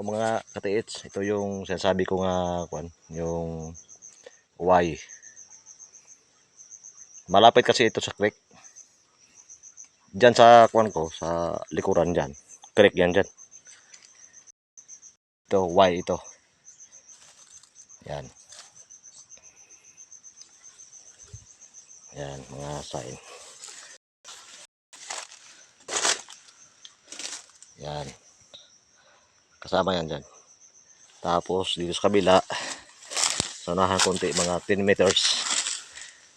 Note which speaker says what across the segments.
Speaker 1: mga katiits, ito yung sinasabi ko nga yung Y. Malapit kasi ito sa creek. Diyan sa ko, sa likuran diyan. Creek yan diyan. Ito Y ito. Yan. Yan mga sign. Yan. Kasama yan dyan. Tapos dito sa kabila, sa unahan konti, mga 10 meters.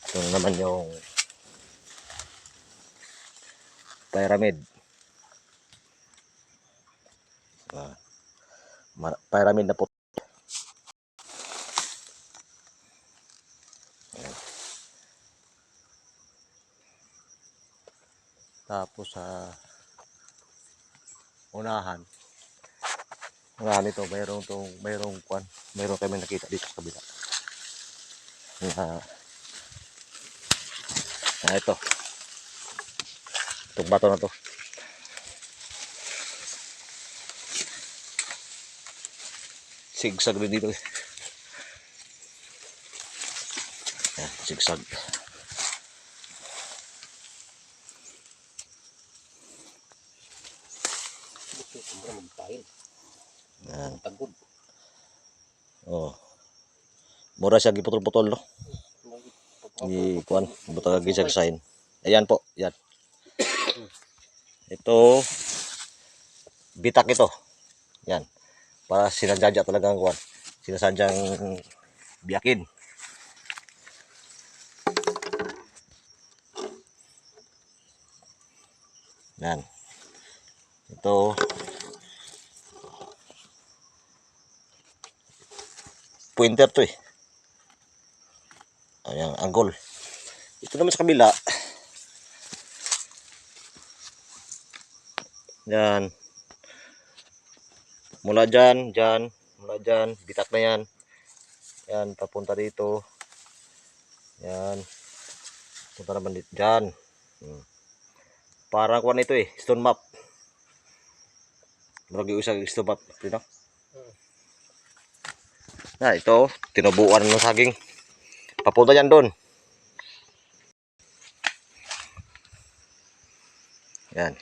Speaker 1: Ito naman yung pyramid. Pyramid na po. Tapos sa unahan ito, mayroong kami nakita dito sa kabila. Ito. Itong bato na to. Sigsag rin dito. Yan, sigsag. Yan. Oh. Mura siya giputol-putol, no? Ikuan, butang gisag sign. Ayan po, yan. Ito bitak ito. Yan. Para sinasadya talaga ang kuan. Sinasadyang biyakin. Yan. Ito pointer to eh. Ayan, angle. Ito naman sa kabila. Yan. Mula dyan, bitak na yan. Yan, papunta dito. Yan. Punta naman dito, dyan. Parang kuwan ito eh, stone map. Marag usag stone map, no? Nah, ito, tinubuan ng saging. Papunta yan doon. Yan.